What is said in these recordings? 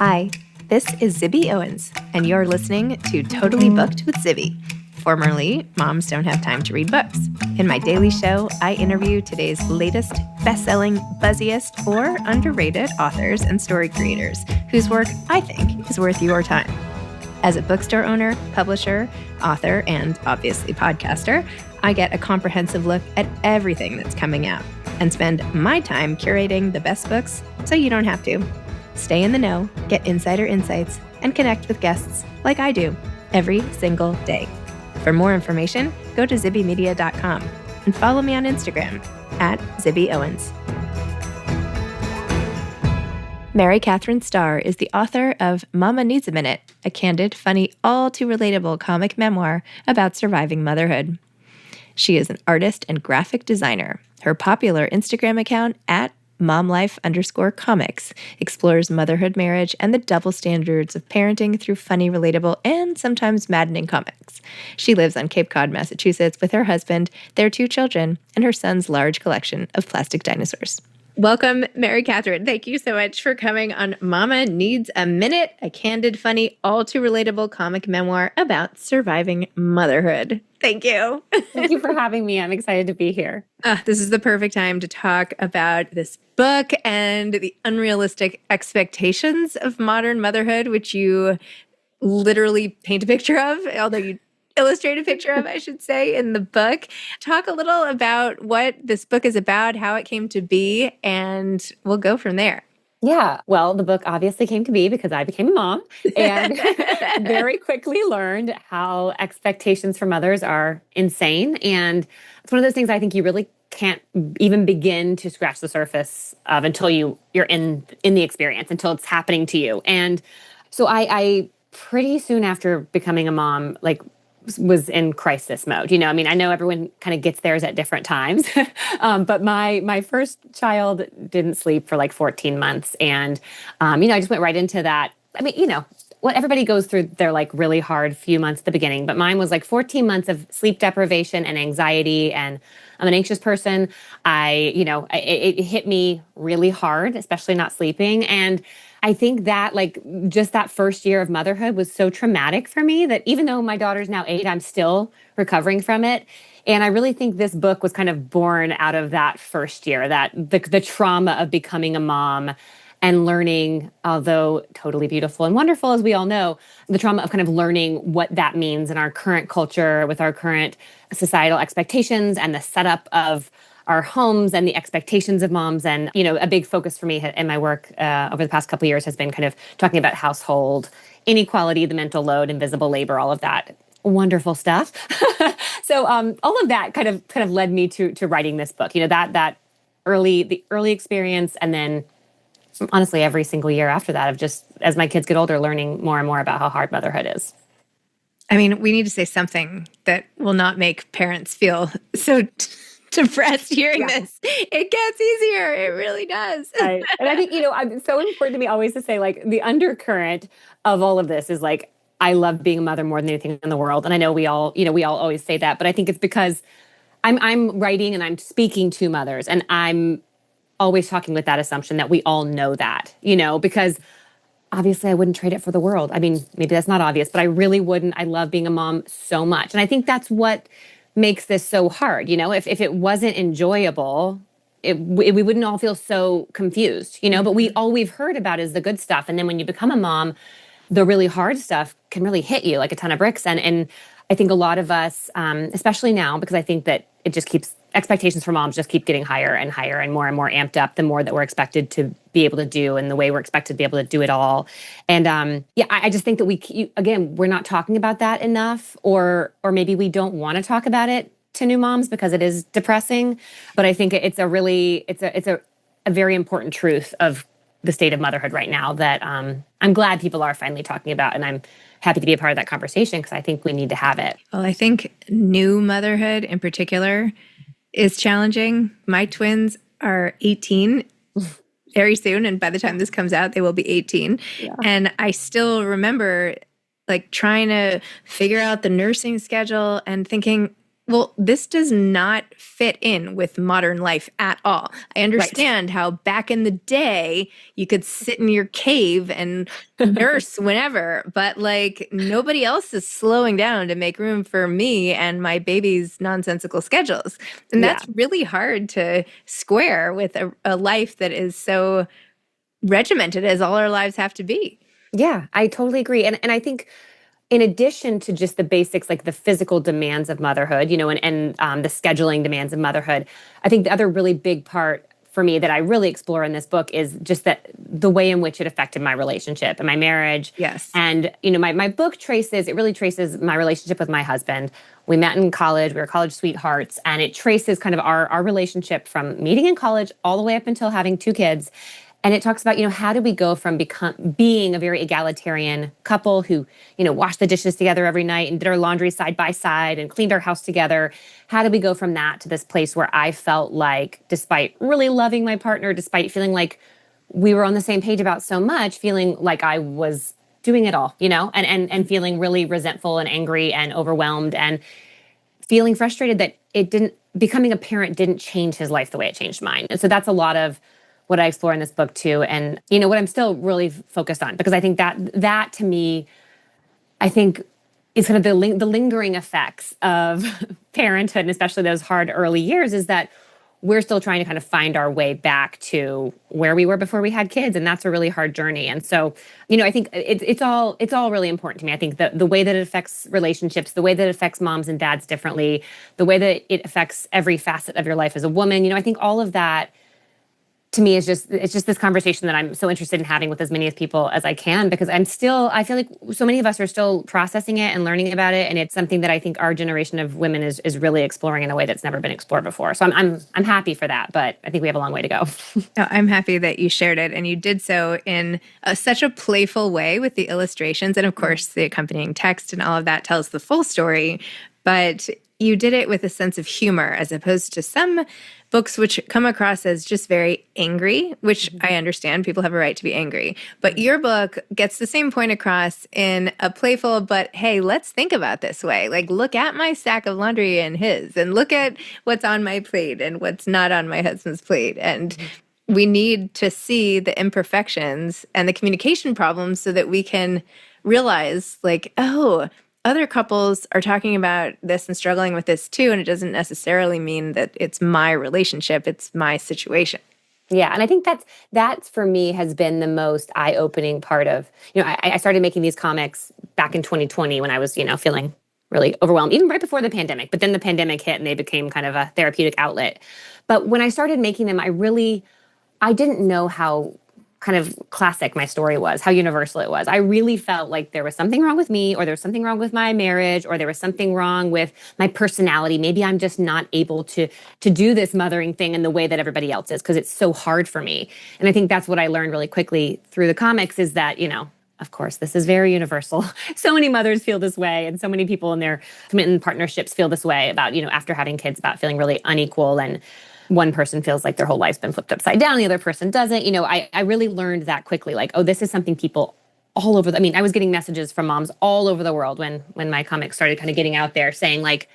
Hi, this is Zibby Owens, and you're listening to Totally Booked with Zibby, formerly Moms Don't Have Time to Read Books. In my daily show, I interview today's latest best-selling, buzziest, or underrated authors and story creators whose work I think is worth your time. As a bookstore owner, publisher, author, and obviously podcaster, I get a comprehensive look at everything that's coming out and spend my time curating the best books so you don't have to. Stay in the know, get insider insights, and connect with guests like I do every single day. For more information, go to zibbymedia.com and follow me on Instagram at Zibby Owens. Mary Catherine Starr is the author of Mama Needs a Minute, a candid, funny, all-too-relatable comic memoir about surviving motherhood. She is an artist and graphic designer. Her popular Instagram account at momlife_comics explores motherhood, marriage, and the double standards of parenting through funny, relatable, and sometimes maddening comics. She lives on Cape Cod, Massachusetts with her husband, their 2 children, and her son's large collection of plastic dinosaurs. Welcome, Mary Catherine. Thank you so much for coming on Mama Needs a Minute, a candid, funny, all-too-relatable comic memoir about surviving motherhood. Thank you. Thank you for having me. I'm excited to be here. This is the perfect time to talk about this book and the unrealistic expectations of modern motherhood, which you literally paint a picture of, although you illustrate a picture of, I should say, in the book. Talk a little about what this book is about, how it came to be, and we'll go from there. Yeah. Well, the book obviously came to be because I became a mom and very quickly learned how expectations for mothers are insane. And it's one of those things I think you really can't even begin to scratch the surface of until you're in the experience, until it's happening to you. And so I pretty soon after becoming a mom, was in crisis mode. I know everyone kind of gets theirs at different times, but my first child didn't sleep for 14 months. And, I just went right into that. What everybody goes through their really hard few months at the beginning, but mine was 14 months of sleep deprivation and anxiety. And I'm an anxious person. It hit me really hard, especially not sleeping. And I think that just that first year of motherhood was so traumatic for me that even though my daughter's now 8, I'm still recovering from it. And I really think this book was kind of born out of that first year, that the trauma of becoming a mom and learning, although totally beautiful and wonderful, as we all know, the trauma of kind of learning what that means in our current culture with our current societal expectations and the setup of our homes and the expectations of moms. And, a big focus for me in my work over the past couple of years has been kind of talking about household inequality, the mental load, invisible labor, all of that wonderful stuff. So all of that kind of led me to writing this book, the early experience. And then honestly, every single year after that of just, as my kids get older, learning more and more about how hard motherhood is. I mean, we need to say something that will not make parents feel so depressed hearing this. It gets easier. It really does. Right. And I think, it's so important to me always to say, the undercurrent of all of this is I love being a mother more than anything in the world. And I know we all always say that, but I think it's because I'm writing and I'm speaking to mothers, and I'm always talking with that assumption that we all know that, because obviously I wouldn't trade it for the world. I mean, maybe that's not obvious, but I really wouldn't. I love being a mom so much. And I think that's what makes this so hard. If it wasn't enjoyable, we wouldn't all feel so confused, but all we've heard about is the good stuff. And then when you become a mom, the really hard stuff can really hit you like a ton of bricks. And I think a lot of us, especially now, because I think that it just keeps, expectations for moms just keep getting higher and higher and more amped up the more that we're expected to be able to do and the way we're expected to be able to do it all. And I just think that we're not talking about that enough, or maybe we don't want to talk about it to new moms because it is depressing. But I think it's a very important truth of the state of motherhood right now that I'm glad people are finally talking about, and I'm happy to be a part of that conversation because I think we need to have it. Well, I think new motherhood in particular is challenging. My twins are 18 very soon, and by the time this comes out, they will be 18. Yeah. And I still remember trying to figure out the nursing schedule and thinking, Well, this does not fit in with modern life at all. I understand how back in the day you could sit in your cave and nurse whenever, but like nobody else is slowing down to make room for me and my baby's nonsensical schedules. And Yeah. that's really hard to square with a life that is so regimented as all our lives have to be. Yeah, I totally agree. And I think in addition to just the basics, like the physical demands of motherhood, and the scheduling demands of motherhood, I think the other really big part for me that I really explore in this book is just that the way in which it affected my relationship and my marriage. Yes. And, my book really traces my relationship with my husband. We met in college, we were college sweethearts, and it traces kind of our relationship from meeting in college all the way up until having 2 kids. And it talks about, how did we go from being a very egalitarian couple who, washed the dishes together every night and did our laundry side by side and cleaned our house together. How did we go from that to this place where I felt like, despite really loving my partner, despite feeling like we were on the same page about so much, feeling like I was doing it all, and feeling really resentful and angry and overwhelmed and feeling frustrated that becoming a parent didn't change his life the way it changed mine. And so that's a lot of what I explore in this book too. And, what I'm still really focused on, because I think that to me, I think is kind of the lingering effects of parenthood, and especially those hard early years, is that we're still trying to kind of find our way back to where we were before we had kids. And that's a really hard journey. And so, I think it's all really important to me. I think the way that it affects relationships, the way that it affects moms and dads differently, the way that it affects every facet of your life as a woman, I think all of that to me it's just this conversation that I'm so interested in having with as many people as I can, because I feel like so many of us are still processing it and learning about it. And it's something that I think our generation of women is really exploring in a way that's never been explored before. So I'm happy for that, but I think we have a long way to go. No, I'm happy that you shared it, and you did so in such a playful way with the illustrations. And of course, the accompanying text and all of that tells the full story. But you did it with a sense of humor, as opposed to some books which come across as just very angry, which I understand people have a right to be angry. But your book gets the same point across in a playful, but hey, let's think about this way. Like, look at my stack of laundry and his, and look at what's on my plate and what's not on my husband's plate. And we need to see the imperfections and the communication problems so that we can realize, like, oh, other couples are talking about this and struggling with this too, and it doesn't necessarily mean that it's my relationship, it's my situation. Yeah, and I think that's for me has been the most eye-opening part of, I started making these comics back in 2020 when I was, feeling really overwhelmed, even right before the pandemic. But then the pandemic hit and they became kind of a therapeutic outlet. But when I started making them, I didn't know how kind of classic my story was, how universal it was. I really felt like there was something wrong with me, or there was something wrong with my marriage, or there was something wrong with my personality. Maybe I'm just not able to do this mothering thing in the way that everybody else is, because it's so hard for me. And I think that's what I learned really quickly through the comics, is that, of course, this is very universal. So many mothers feel this way, and so many people in their commitment partnerships feel this way about, after having kids, about feeling really unequal, and one person feels like their whole life's been flipped upside down, the other person doesn't. I really learned that quickly, like, oh, this is something people all over I was getting messages from moms all over the world when my comics started kind of getting out there, saying like,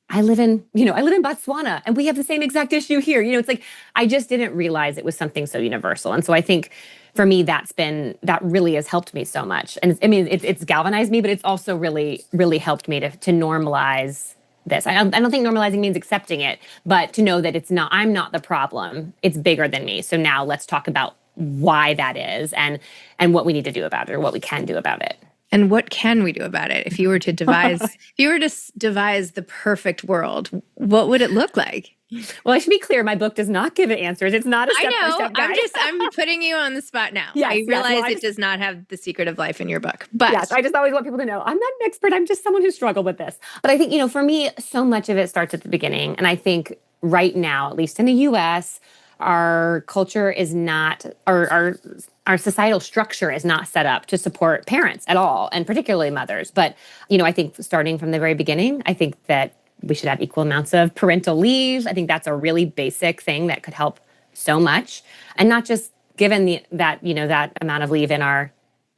I live in Botswana and we have the same exact issue here. It's like, I just didn't realize it was something so universal. And so I think for me, that really has helped me so much. And it's galvanized me, but it's also really, really helped me to normalize this. I don't think normalizing means accepting it, but to know that I'm not the problem. It's bigger than me. So now let's talk about why that is, and what we need to do about it, or what we can do about it. And what can we do about it? If you were to devise the perfect world, what would it look like? Well, I should be clear. My book does not give it answers. It's not a step-by-step guide. I'm putting you on the spot now. Yes, I realize it does not have the secret of life in your book. But yes, I just always want people to know I'm not an expert. I'm just someone who struggled with this. But I think, for me, so much of it starts at the beginning. And I think right now, at least in the US, our culture is not, our societal structure is not set up to support parents at all, and particularly mothers. But, I think starting from the very beginning, I think that we should have equal amounts of parental leave. I think that's a really basic thing that could help so much. And not just given that amount of leave in our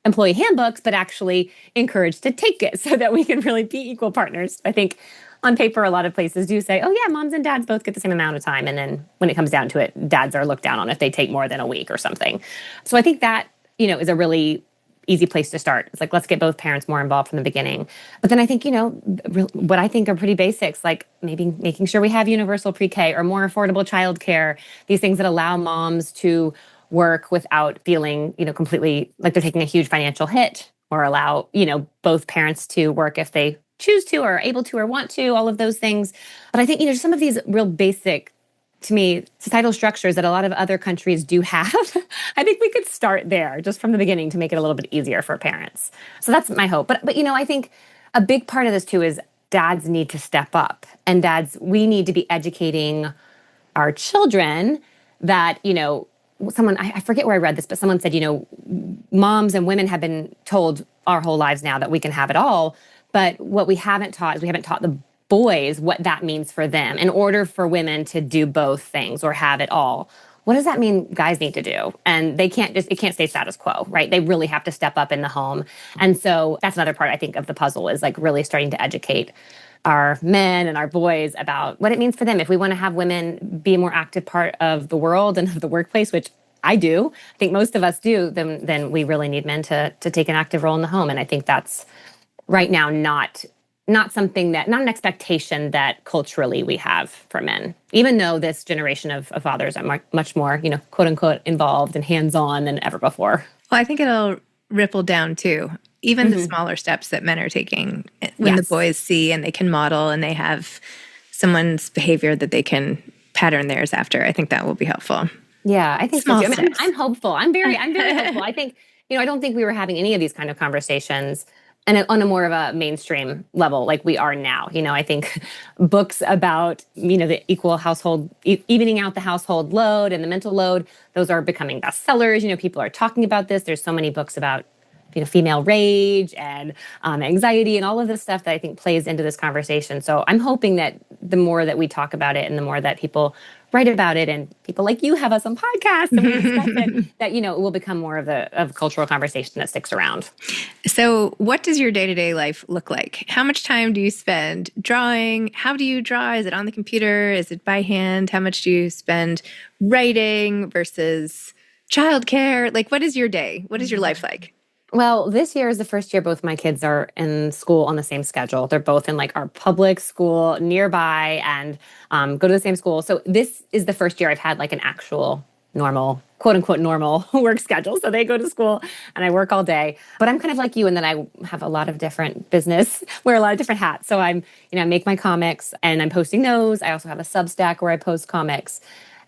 employee handbooks, but actually encouraged to take it so that we can really be equal partners. I think on paper, a lot of places do say, oh yeah, moms and dads both get the same amount of time. And then when it comes down to it, dads are looked down on if they take more than a week or something. So I think that, is a really easy place to start. It's like, let's get both parents more involved from the beginning. But then I think, what I think are pretty basics, like maybe making sure we have universal pre-K or more affordable childcare, these things that allow moms to work without feeling, completely like they're taking a huge financial hit, or allow, both parents to work if they choose to or are able to or want to, all of those things. But I think, some of these real basic, to me, societal structures that a lot of other countries do have, I think we could start there just from the beginning to make it a little bit easier for parents. So that's my hope. But I think a big part of this too is dads need to step up, and we need to be educating our children that, I forget where I read this, but someone said, moms and women have been told our whole lives now that we can have it all. But what we haven't taught is we haven't taught the boys what that means for them. In order for women to do both things or have it all, what does that mean guys need to do? And it can't stay status quo, right? They really have to step up in the home. And so that's another part, I think, of the puzzle, is like really starting to educate our men and our boys about what it means for them. If we want to have women be a more active part of the world and of the workplace, which I do, I think most of us do, then we really need men to take an active role in the home. And I think that's right now not something not an expectation that culturally we have for men, even though this generation of fathers are much more, quote unquote, involved and hands-on than ever before. Well, I think it'll ripple down too. Even the smaller steps that men are taking when the boys see and they can model and they have someone's behavior that they can pattern theirs after. I think that will be helpful. Yeah, I think so too. I'm hopeful. I'm very hopeful. I think, I don't think we were having any of these kind of conversations and on a more of a mainstream level like we are now. I think books about, the equal household, evening out the household load and the mental load, those are becoming bestsellers. People are talking about this. There's so many books about, female rage and anxiety and all of this stuff that I think plays into this conversation. So I'm hoping that the more that we talk about it and the more that people write about it and people like you have us on podcasts and we discuss it, that, it will become more of a cultural conversation that sticks around. So what does your day-to-day life look like? How much time do you spend drawing? How do you draw? Is it on the computer? Is it by hand? How much do you spend writing versus childcare? Like, what is your day? What is your life like? Well, this year is the first year both my kids are in school on the same schedule. They're both in like our public school nearby and go to the same school. So this is the first year I've had like an actual normal, quote unquote, normal work schedule. So they go to school and I work all day. But I'm kind of like you in that I have a lot of different business, wear a lot of different hats. So I make my comics and I'm posting those. I also have a Substack where I post comics.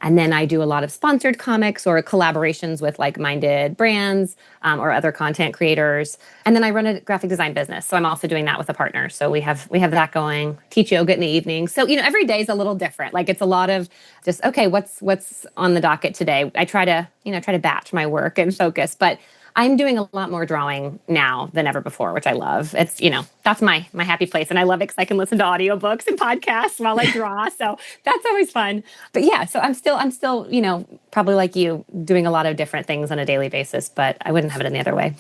And then I do a lot of sponsored comics or collaborations with like-minded brands or other content creators. And then I run a graphic design business. So I'm also doing that with a partner. So we have that going, teach yoga in the evening. So, every day is a little different. Like it's a lot of just, okay, what's on the docket today? I try to batch my work and focus, but I'm doing a lot more drawing now than ever before, which I love. It's, that's my happy place. And I love it because I can listen to audiobooks and podcasts while I draw. So that's always fun. But yeah, so I'm still, probably like you, doing a lot of different things on a daily basis, but I wouldn't have it any other way.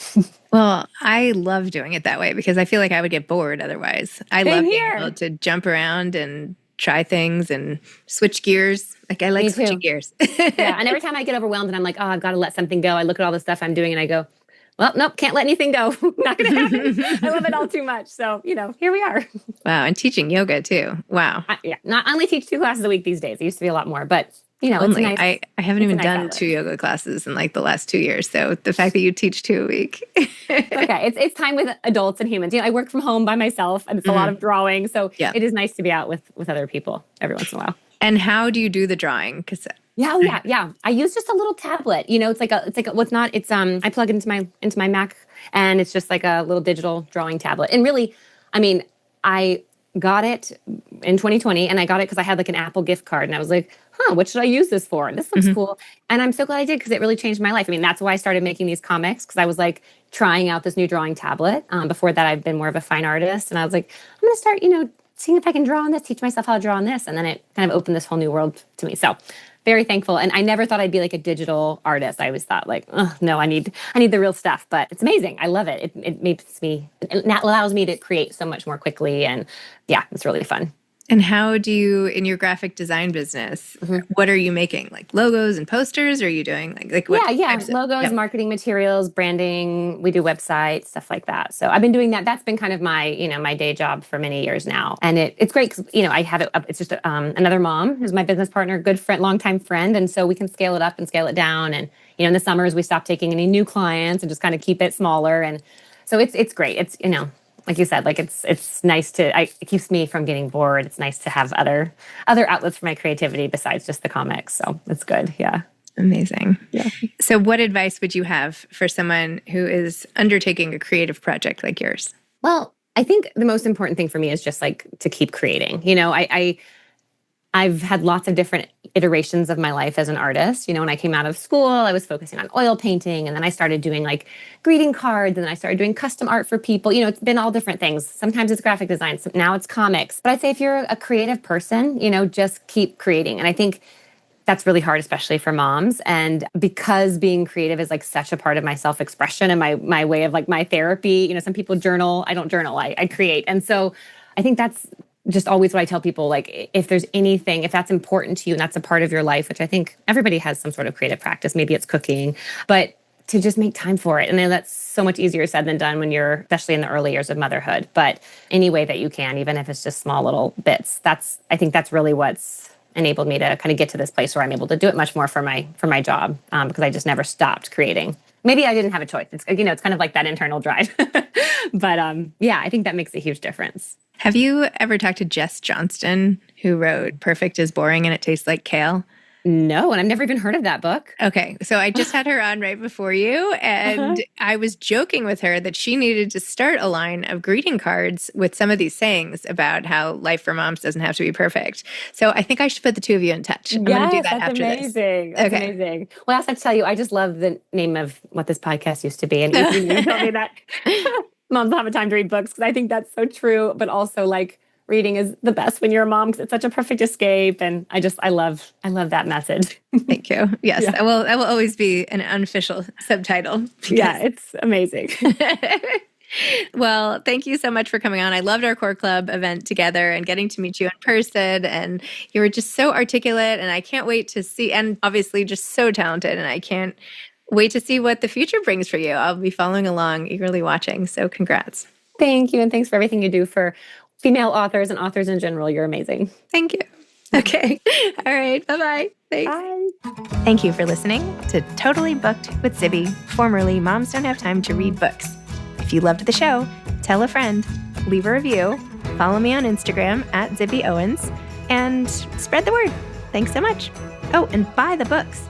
Well, I love doing it that way because I feel like I would get bored otherwise. I love being able to jump around and try things and switch gears. Like I like switching gears. Yeah. And every time I get overwhelmed and I'm like, oh, I've got to let something go. I look at all the stuff I'm doing and I go, well, nope, can't let anything go. Not going to happen. I love it all too much. So, here we are. Wow. And teaching yoga too. Wow. I only teach 2 classes a week these days. It used to be a lot more, but only. It's nice, I haven't even done 2 yoga classes in like the last 2 years. So the fact that you teach 2 a week. Okay. It's time with adults and humans. I work from home by myself and it's a lot of drawing. So it is nice to be out with other people every once in a while. And how do you do the drawing? Yeah. I use just a little tablet. I plug it into my Mac and it's just like a little digital drawing tablet. And really, I got it in 2020 and I got it because I had like an Apple gift card and I was like, what should I use this for? This looks cool. And I'm so glad I did because it really changed my life. That's why I started making these comics because I was like trying out this new drawing tablet. Before that, I've been more of a fine artist and I was like, I'm going to start, seeing if I can draw on this, teach myself how to draw on this. And then it kind of opened this whole new world to me. So very thankful. And I never thought I'd be like a digital artist. I always thought like, oh, no, I need the real stuff. But it's amazing. I love it. It allows me to create so much more quickly. And yeah, it's really fun. And how do you, in your graphic design business, what are you making? Like logos and posters? Or are you doing like what? Yeah. Logos, marketing materials, branding. We do websites, stuff like that. So I've been doing that. That's been kind of my, my day job for many years now. And it's great because, I have it up. It's just another mom who's my business partner, good friend, longtime friend. And so we can scale it up and scale it down. And, in the summers, we stop taking any new clients and just kind of keep it smaller. And so it's great. It's, like you said, like it's nice it keeps me from getting bored. It's nice to have other outlets for my creativity besides just the comics. So it's good. Yeah. Amazing. Yeah. So what advice would you have for someone who is undertaking a creative project like yours? Well, I think the most important thing for me is just like to keep creating. I've had lots of different iterations of my life as an artist. When I came out of school, I was focusing on oil painting, and then I started doing like greeting cards, and then I started doing custom art for people. It's been all different things. Sometimes it's graphic design, now it's comics. But I'd say if you're a creative person, just keep creating. And I think that's really hard, especially for moms. And because being creative is like such a part of my self-expression and my way of like my therapy, some people journal. I don't journal, I create. And so I think that's just always what I tell people, like if there's anything, if that's important to you and that's a part of your life, which I think everybody has some sort of creative practice, maybe it's cooking, but to just make time for it. And then that's so much easier said than done when you're, especially in the early years of motherhood. But any way that you can, even if it's just small little bits, I think that's really what's enabled me to kind of get to this place where I'm able to do it much more for my job, because I just never stopped creating. Maybe I didn't have a choice. It's it's kind of like that internal drive. But yeah, I think that makes a huge difference. Have you ever talked to Jess Johnston, who wrote Perfect is Boring and It Tastes Like Kale? No, and I've never even heard of that book. Okay, so I just had her on right before you, and I was joking with her that she needed to start a line of greeting cards with some of these sayings about how life for moms doesn't have to be perfect. So I think I should put the two of you in touch. I'm going to do that after amazing. this. That's amazing. Well, I also have to tell you, I just love the name of what this podcast used to be. And you told me that moms don't have time to read books, because I think that's so true, but also like reading is the best when you're a mom because it's such a perfect escape. And I love that message. Thank you. Yes, yeah. That will always be an unofficial subtitle. Yeah, it's amazing. Well, thank you so much for coming on. I loved our Core Club event together and getting to meet you in person. And you were just so articulate, and I can't wait to see, and obviously just so talented. And I can't wait to see what the future brings for you. I'll be following along, eagerly watching. So congrats. Thank you. And thanks for everything you do for female authors and authors in general. You're amazing. Thank you. Okay. All right. Bye-bye. Thanks. Bye. Thank you for listening to Totally Booked with Zibby, formerly Moms Don't Have Time to Read Books. If you loved the show, tell a friend, leave a review, follow me on Instagram @ZibbyOwens, and spread the word. Thanks so much. Oh, and buy the books.